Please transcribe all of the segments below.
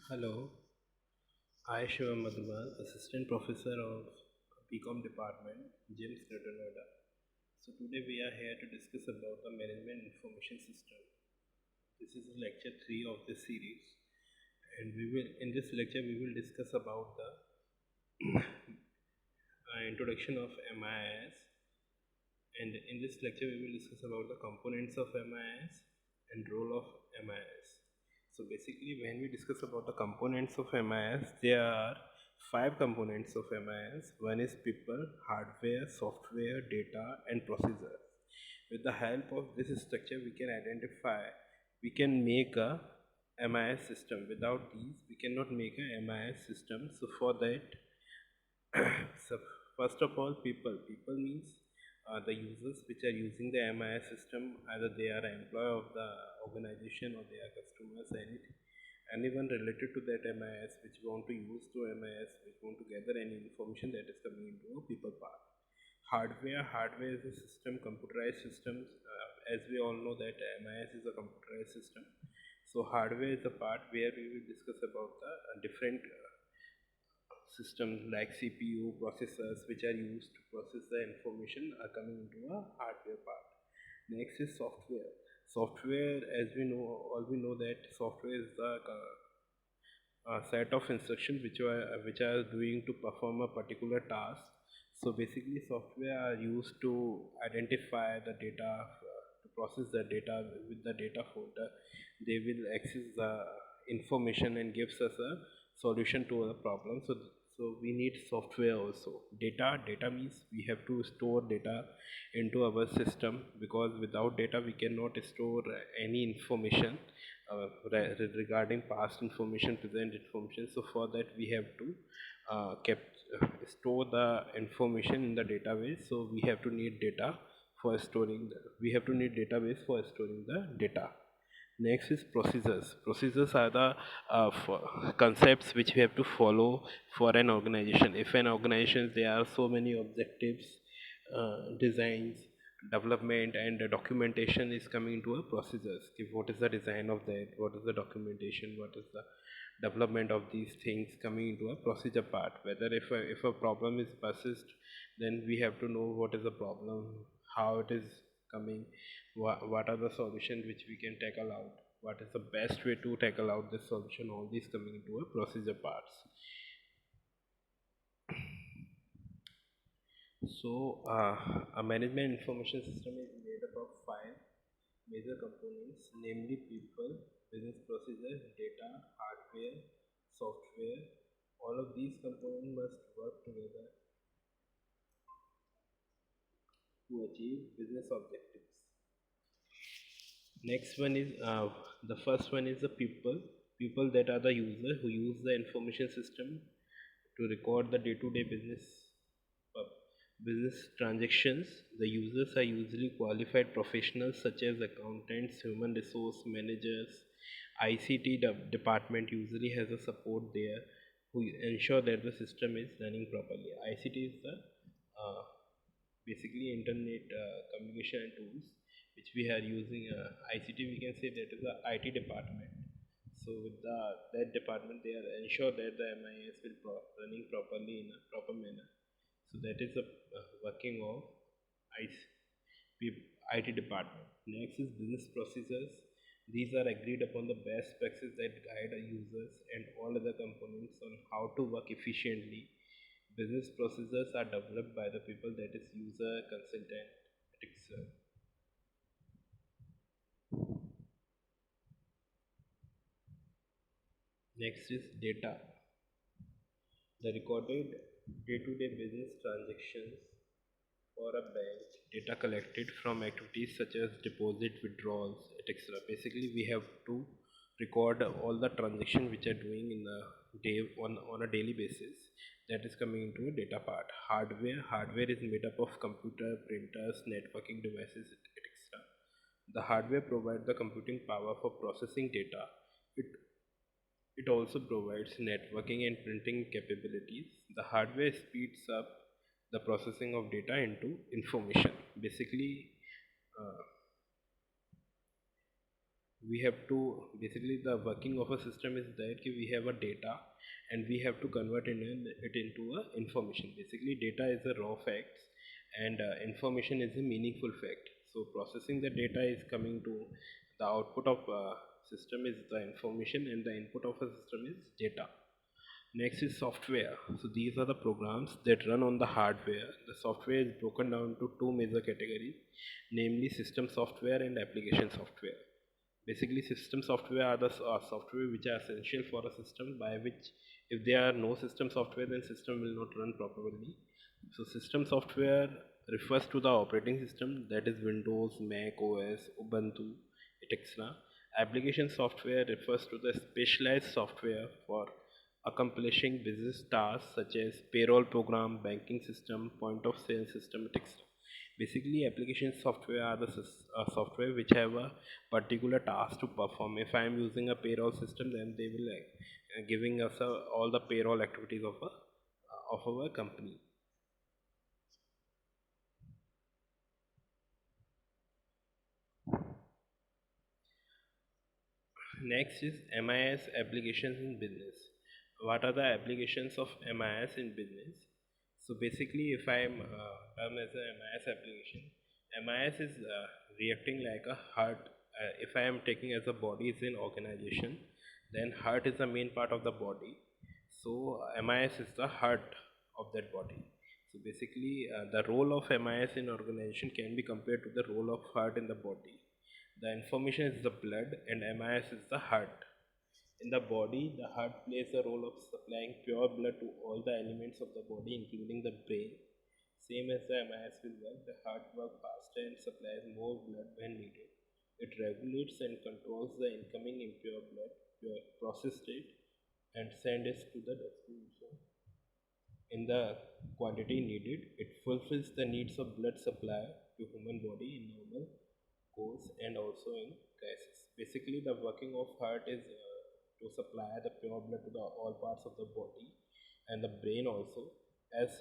Hello, I Shivam Madhuban, Assistant Professor of BCom Department, James Greater Noida. So today we are here to discuss about the Management Information System. This is lecture 3 of this series, and we will in this lecture we will discuss about the introduction of MIS, and in this lecture we will discuss about the components of MIS and role of MIS. So basically when we discuss about the components of MIS, there are five components of MIS. One is people, hardware, software, data and procedure. With the help of this structure we can identify, we can make a MIS system. Without these we cannot make a MIS system. So for that so first of all, people means the users which are using the MIS system, either they are employee of the organization or they are customers, anyone related to that MIS which want to use to MIS, which want to gather any information, that is coming into a people part. Hardware is a system, computerized systems. As we all know that MIS is a computerized system. So hardware is the part where we will discuss about the different systems like CPU, processors which are used to process the information are coming into a hardware part. Next is software. Software, as we know, all we know that software is the set of instructions which are doing to perform a particular task. So basically, software are used to identify the data, to process the data with the data folder. They will access the information and gives us a solution to a problem. So we need software also. Data means we have to store data into our system, because without data we cannot store any information regarding past information, present information. So for that we have to store the information in the database. So we have to need data for storing we have to need database for storing the data. Next is procedures. Procedures are the concepts which we have to follow for an organization. If an organization, there are so many objectives, designs, development and documentation is coming into a procedures. What is the design of that, what is the documentation, what is the development of these things coming into a procedure part. Whether if a problem is persist, then we have to know what is the problem, how it is coming, what are the solutions which we can tackle out, what is the best way to tackle out this solution. All these coming into a procedure parts. So a management information system is made up of five major components, namely people, business procedure, data, hardware, software. All of these components must work together to achieve business objectives. Next one is the first one is the people. People, that are the user who use the information system to record the day-to-day uh, business transactions. The users are usually qualified professionals such as accountants, human resource managers. ICT department usually has a support there who ensure that the system is running properly. ICT is the uh, basically internet communication and tools which we are using. ICT, we can say that is the IT department. So with that department, they are ensure that the MIS will running properly in a proper manner. So that is the working of IT department. Next is business procedures. These are agreed upon the best practices that guide our users and all other components on how to work efficiently. Business procedures are developed by the people, that is user, consultant, etc. Next is data. The recorded day-to-day business transactions for a bank, data collected from activities such as deposit, withdrawals, etc. Basically, we have to record all the transactions which are doing in a day, on a daily basis. That is coming into a data part. Hardware is made up of computer, printers, networking devices, etc. The hardware provides the computing power for processing data. It it also provides networking and printing capabilities. The hardware speeds up the processing of data into information. Basically, uh, we have to, basically the working of a system is that we have a data and we have to convert it into a information. Basically data is a raw facts and information is a meaningful fact. So processing the data is coming to the output of system is the information and the input of a system is data. Next is software. So these are the programs that run on the hardware. The software is broken down to two major categories, namely system software and application software. Basically, system software are the software which are essential for a system, by which if there are no system software, then system will not run properly. So system software refers to the operating system, that is Windows, Mac OS, Ubuntu, etc. Application software refers to the specialized software for accomplishing business tasks such as payroll program, banking system, point of sale system, etc. Basically, application software are the software which have a particular task to perform. If I am using a payroll system, then they will giving us all the payroll activities of our company. Next is MIS applications in business. What are the applications of MIS in business? So basically, if I am term as a MIS application, MIS is reacting like a heart. If I am taking as a body is in organization, then heart is the main part of the body. So MIS is the heart of that body. So basically, the role of MIS in organization can be compared to the role of heart in the body. The information is the blood and MIS is the heart. In the body, the heart plays the role of supplying pure blood to all the elements of the body, including the brain. Same as the MIS will work, the heart works faster and supplies more blood when needed. It regulates and controls the incoming impure blood, process it, and send it to the destination in the quantity needed. It fulfills the needs of blood supply to human body in normal course and also in crisis. Basically, the working of heart is to supply the pure blood to the all parts of the body and the brain also. As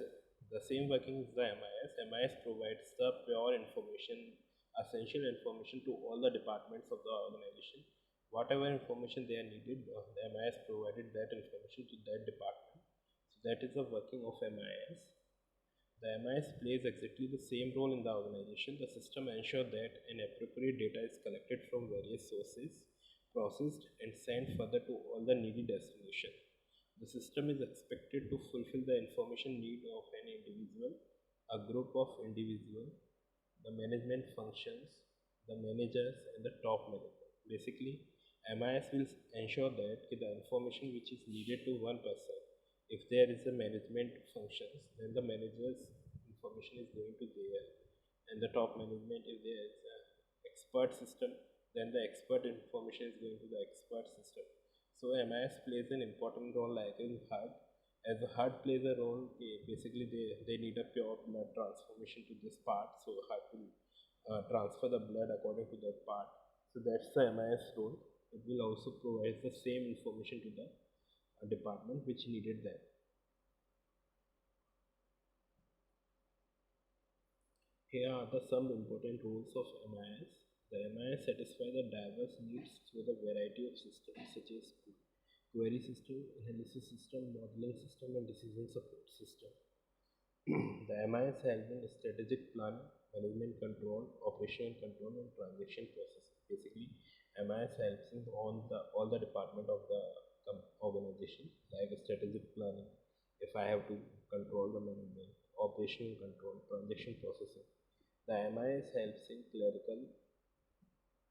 the same working is the MIS. MIS provides the pure information, essential information to all the departments of the organization. Whatever information they are needed, the MIS provided that information to that department. So that is the working of MIS. The MIS plays exactly the same role in the organization. The system ensures that an appropriate data is collected from various sources, processed, and sent further to all the needed destinations. The system is expected to fulfill the information need of an individual, a group of individuals, the management functions, the managers, and the top management. Basically, MIS will ensure that the information which is needed to one person, if there is a management functions, then the manager's information is going to there, and the top management, if there is a expert system, then the expert information is going to the expert system. So MIS plays an important role like in heart. As the heart plays a role, basically they need a pure blood transformation to this part, so heart will transfer the blood according to that part. So that's the MIS role. It will also provide the same information to the department which needed that. Here are the some important rules of MIS. The MIS satisfy the diverse needs through the variety of systems such as query system, analysis system, modeling system, and decision support system. The MIS helps in strategic planning, management control, operational control, and transaction processing. Basically, MIS helps in on the all the department of the organization, like strategic planning. If I have to control the management, operational control, transaction processing. The MIS helps in clerical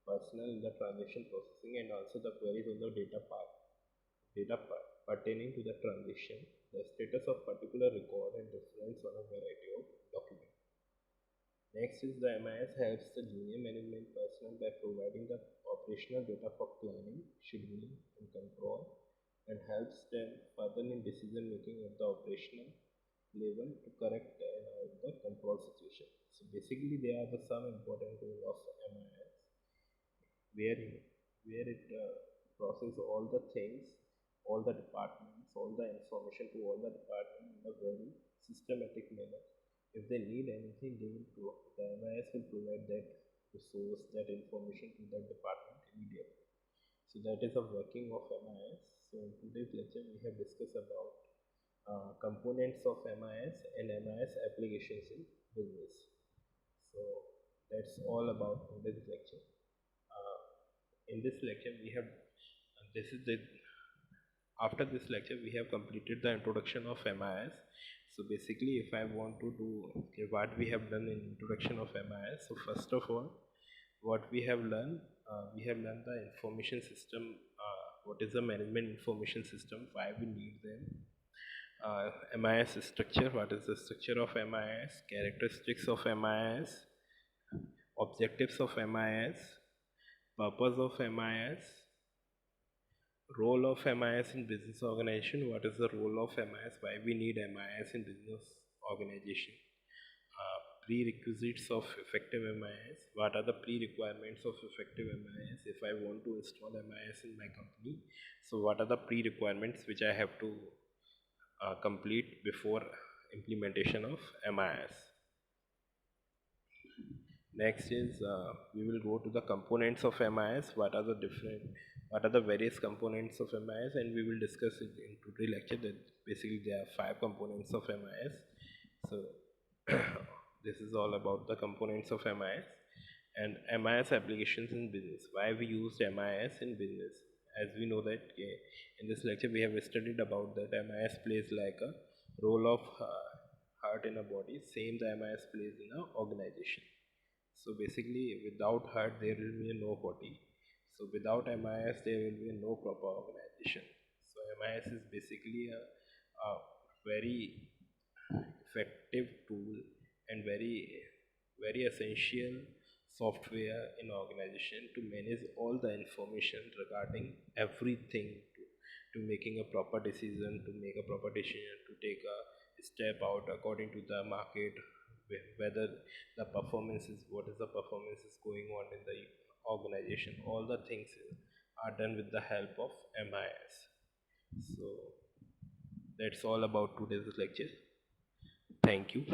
personnel in the transaction processing and also the queries on the data pertaining to the transaction, the status of particular record and reference on a variety of documents. Next is the MIS helps the junior management personnel by providing the operational data for planning, scheduling, and control, and helps them further in decision making at the operational level to correct the control situation. So basically, they are the some important role of MIS where where it process all the things, all the departments, all the information to all the departments in a very systematic manner. If they need anything, they will the MIS will provide that resource, that information to that department medium. So that is the working of MIS. So in today's lecture we have discussed about components of MIS and MIS applications in business. So that's all about today's lecture. In this lecture we have this is the after this lecture we have completed the introduction of MIS. So basically if I want to do what we have done in introduction of MIS, so first of all what we have learned the information system, what is the management information system, why we need them, MIS structure, what is the structure of MIS, characteristics of MIS, objectives of MIS, purpose of MIS, role of MIS in business organization, what is the role of MIS, why we need MIS in business organization, prerequisites of effective MIS, what are the pre-requirements of effective MIS if I want to install MIS in my company, so what are the pre-requirements which I have to complete before implementation of MIS. Next is we will go to the components of MIS, what are the various components of MIS, and we will discuss it in today's lecture that basically there are 5 components of MIS. So this is all about the components of MIS and MIS applications in business. Why we used MIS in business? As we know that in this lecture we have studied about that MIS plays like a role of heart in a body, same the MIS plays in an organization. So basically without heart there will be no body. So without MIS there will be no proper organization. So MIS is basically a very effective tool and very essential software in organization to manage all the information regarding everything, to making a proper decision, to make a proper decision, to take a step out according to the market, whether the performance is, what is the performance is going on in the organization. All the things are done with the help of MIS. So that's all about today's lecture. Thank you.